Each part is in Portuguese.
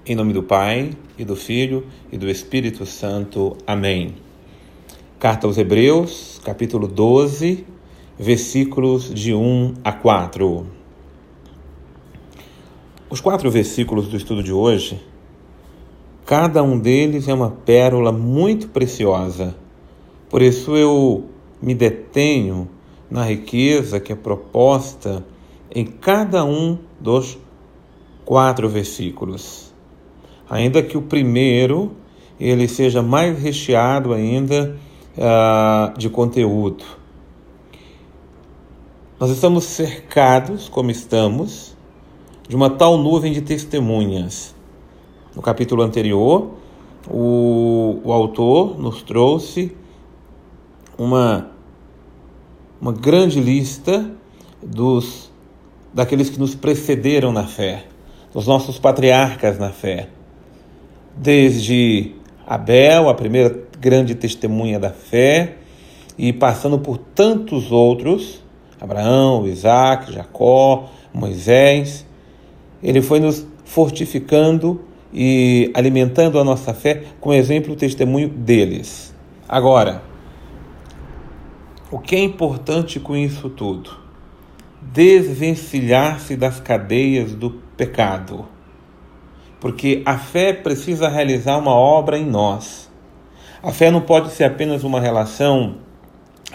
Em nome do Pai, e do Filho, e do Espírito Santo. Amém. Carta aos Hebreus, capítulo 12, versículos de 1 a 4. Os 4 versículos do estudo de hoje, cada um deles é uma pérola muito preciosa. Por isso eu me detenho na riqueza que é proposta em cada um dos 4 versículos. Ainda que o primeiro ele seja mais recheado ainda de conteúdo. Nós estamos cercados, como estamos, de uma tal nuvem de testemunhas. No capítulo anterior, o autor nos trouxe uma grande lista daqueles que nos precederam na fé, dos nossos patriarcas na fé. Desde Abel, a primeira grande testemunha da fé, e passando por tantos outros, Abraão, Isaac, Jacó, Moisés, ele foi nos fortificando e alimentando a nossa fé com exemplo e testemunho deles. Agora, o que é importante com isso tudo? Desvencilhar-se das cadeias do pecado. Porque a fé precisa realizar uma obra em nós. A fé não pode ser apenas uma relação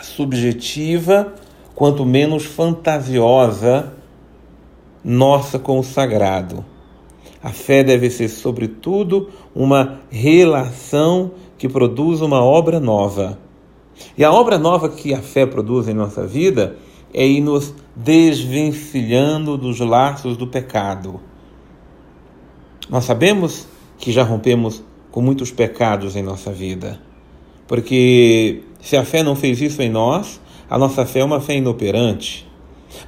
subjetiva, quanto menos fantasiosa, nossa com o sagrado. A fé deve ser, sobretudo, uma relação que produz uma obra nova. E a obra nova que a fé produz em nossa vida é ir nos desvencilhando dos laços do pecado. Nós sabemos que já rompemos com muitos pecados em nossa vida, porque se a fé não fez isso em nós, a nossa fé é uma fé inoperante.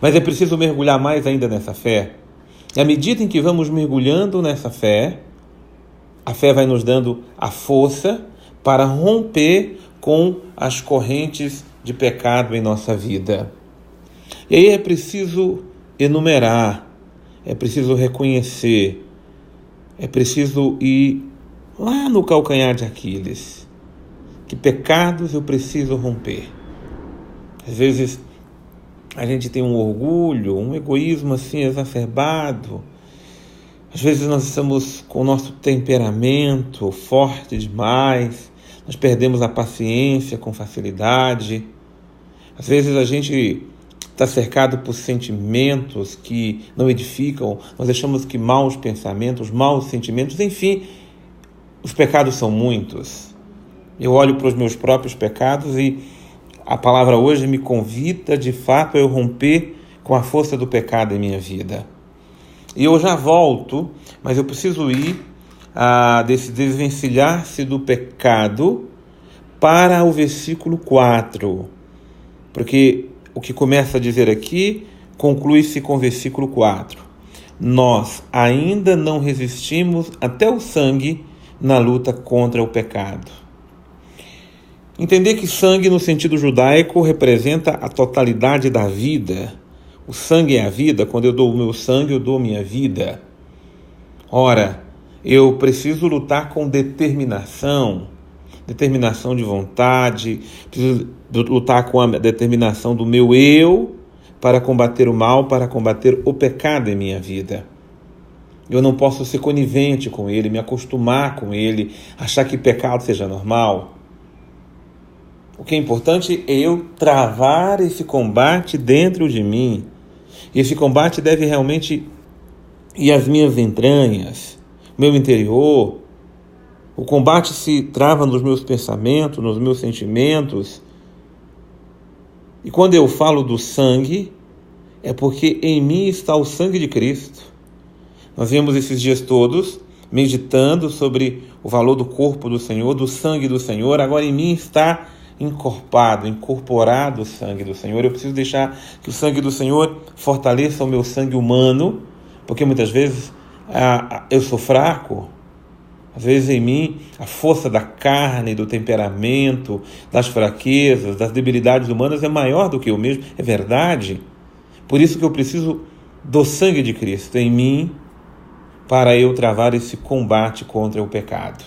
Mas é preciso mergulhar mais ainda nessa fé. E à medida em que vamos mergulhando nessa fé, a fé vai nos dando a força para romper com as correntes de pecado em nossa vida. E aí é preciso enumerar, é preciso reconhecer, é preciso ir lá no calcanhar de Aquiles. Que pecados eu preciso romper? Às vezes a gente tem um orgulho, um egoísmo assim exacerbado. Às vezes nós estamos com o nosso temperamento forte demais. Nós perdemos a paciência com facilidade. Às vezes a gente está cercado por sentimentos que não edificam, nós achamos que maus pensamentos, maus sentimentos, enfim, os pecados são muitos. Eu olho para os meus próprios pecados e a palavra hoje me convida, de fato, a eu romper com a força do pecado em minha vida. E eu já volto, mas eu preciso ir desse desvencilhar-se do pecado para o versículo 4, porque o que começa a dizer aqui conclui-se com o versículo 4. Nós ainda não resistimos até o sangue na luta contra o pecado. Entender que sangue no sentido judaico representa a totalidade da vida. O sangue é a vida. Quando eu dou o meu sangue, eu dou minha vida. Ora, eu preciso lutar com determinação de vontade, preciso lutar com a determinação do meu eu para combater o mal, para combater o pecado em minha vida. Eu não posso ser conivente com ele, me acostumar com ele, achar que pecado seja normal. O que é importante é eu travar esse combate dentro de mim. E esse combate deve realmente ir às minhas entranhas, meu interior. O combate se trava nos meus pensamentos, nos meus sentimentos. E quando eu falo do sangue, é porque em mim está o sangue de Cristo. Nós vimos esses dias todos meditando sobre o valor do corpo do Senhor, do sangue do Senhor. Agora em mim está incorporado o sangue do Senhor. Eu preciso deixar que o sangue do Senhor fortaleça o meu sangue humano, porque muitas vezes eu sou fraco. Às vezes em mim a força da carne, do temperamento, das fraquezas, das debilidades humanas é maior do que eu mesmo, é verdade. Por isso que eu preciso do sangue de Cristo em mim, para eu travar esse combate contra o pecado.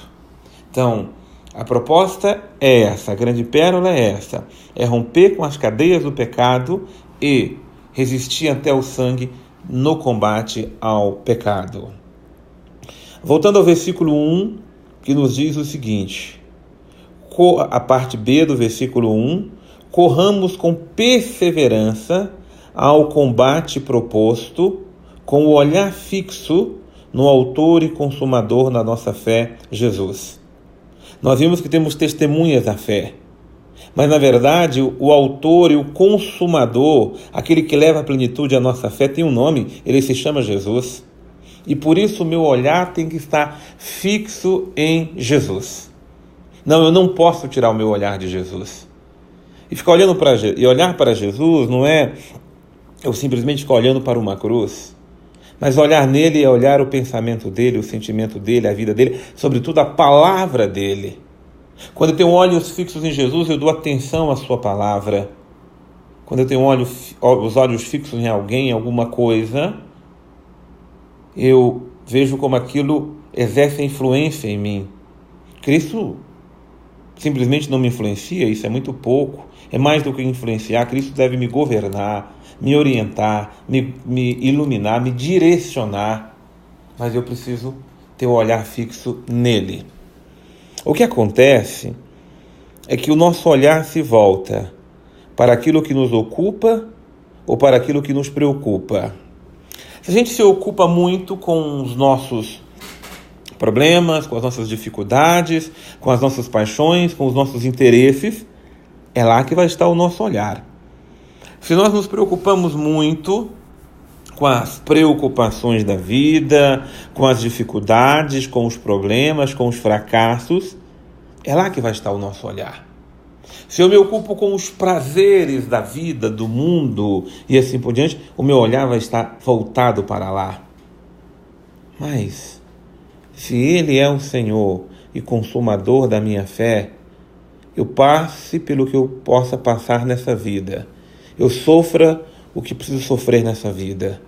Então, a proposta é essa, a grande pérola é essa, é romper com as cadeias do pecado e resistir até o sangue no combate ao pecado. Voltando ao versículo 1, que nos diz o seguinte, a parte B do versículo 1, corramos com perseverança ao combate proposto, com o olhar fixo no autor e consumador da nossa fé, Jesus. Nós vimos que temos testemunhas da fé, mas na verdade o autor e o consumador, aquele que leva à plenitude a nossa fé, tem um nome, ele se chama Jesus. E por isso o meu olhar tem que estar fixo em Jesus. Não, eu não posso tirar o meu olhar de Jesus. E ficar olhando e olhar para Jesus não é eu simplesmente ficar olhando para uma cruz, mas olhar nele é olhar o pensamento dele, o sentimento dele, a vida dele, sobretudo a palavra dele. Quando eu tenho olhos fixos em Jesus, eu dou atenção à sua palavra. Quando eu tenho os olhos fixos em alguém, em alguma coisa, eu vejo como aquilo exerce influência em mim. Cristo simplesmente não me influencia, isso é muito pouco. É mais do que influenciar, Cristo deve me governar, me orientar, me iluminar, me direcionar. Mas eu preciso ter o olhar fixo nele. O que acontece é que o nosso olhar se volta para aquilo que nos ocupa ou para aquilo que nos preocupa. Se a gente se ocupa muito com os nossos problemas, com as nossas dificuldades, com as nossas paixões, com os nossos interesses, é lá que vai estar o nosso olhar. Se nós nos preocupamos muito com as preocupações da vida, com as dificuldades, com os problemas, com os fracassos, é lá que vai estar o nosso olhar. Se eu me ocupo com os prazeres da vida, do mundo e assim por diante, o meu olhar vai estar voltado para lá. Mas, se Ele é o Senhor e consumador da minha fé, eu passe pelo que eu possa passar nessa vida. Eu sofra o que preciso sofrer nessa vida.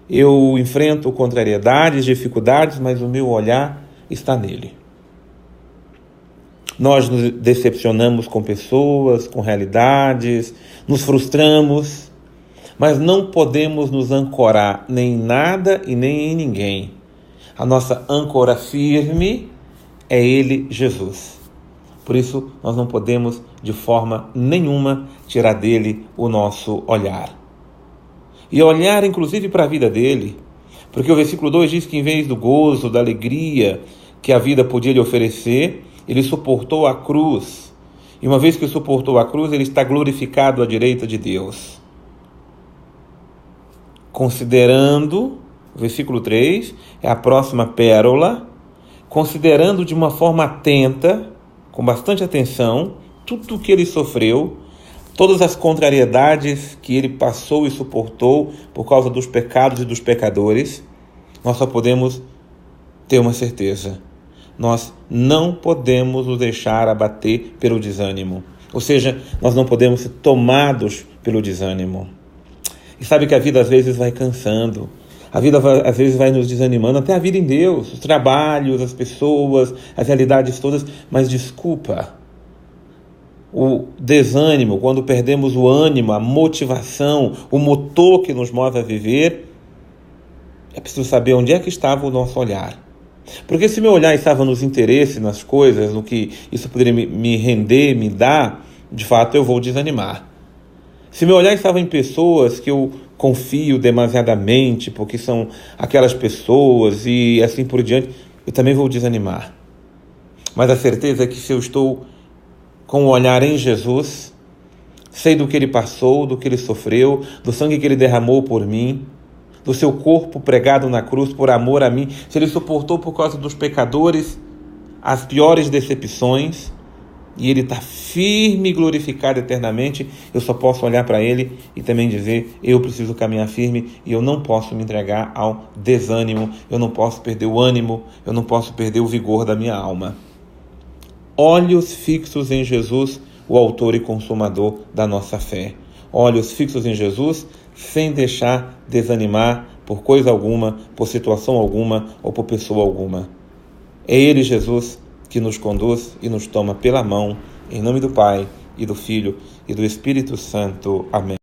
Eu enfrento contrariedades, dificuldades, mas o meu olhar está nele. Nós nos decepcionamos com pessoas, com realidades, nos frustramos, mas não podemos nos ancorar nem em nada e nem em ninguém. A nossa âncora firme é Ele, Jesus. Por isso, nós não podemos, de forma nenhuma, tirar dele o nosso olhar. E olhar, inclusive, para a vida dele, porque o versículo 2 diz que, em vez do gozo, da alegria que a vida podia lhe oferecer, ele suportou a cruz. E uma vez que suportou a cruz, ele está glorificado à direita de Deus. Considerando, o versículo 3, é a próxima pérola, considerando de uma forma atenta, com bastante atenção, tudo o que ele sofreu, todas as contrariedades que ele passou e suportou por causa dos pecados e dos pecadores, nós só podemos ter uma certeza. Nós não podemos nos deixar abater pelo desânimo. Ou seja, nós não podemos ser tomados pelo desânimo. E sabe que a vida às vezes vai cansando. A vida às vezes vai nos desanimando, até a vida em Deus, os trabalhos, as pessoas, as realidades todas. Mas desculpa, o desânimo, quando perdemos o ânimo, a motivação, o motor que nos move a viver, é preciso saber onde é que estava o nosso olhar. Porque se meu olhar estava nos interesses, nas coisas, no que isso poderia me render, me dar, de fato eu vou desanimar. Se meu olhar estava em pessoas que eu confio demasiadamente, porque são aquelas pessoas e assim por diante, eu também vou desanimar. Mas a certeza é que se eu estou com o olhar em Jesus, sei do que Ele passou, do que Ele sofreu, do sangue que Ele derramou por mim, do seu corpo pregado na cruz por amor a mim, se Ele suportou por causa dos pecadores as piores decepções, e Ele está firme e glorificado eternamente, eu só posso olhar para Ele e também dizer, eu preciso caminhar firme e eu não posso me entregar ao desânimo, eu não posso perder o ânimo, eu não posso perder o vigor da minha alma. Olhos fixos em Jesus, o autor e consumador da nossa fé. Olhos fixos em Jesus, sem deixar desanimar por coisa alguma, por situação alguma ou por pessoa alguma. É Ele, Jesus, que nos conduz e nos toma pela mão, em nome do Pai, e do Filho, e do Espírito Santo. Amém.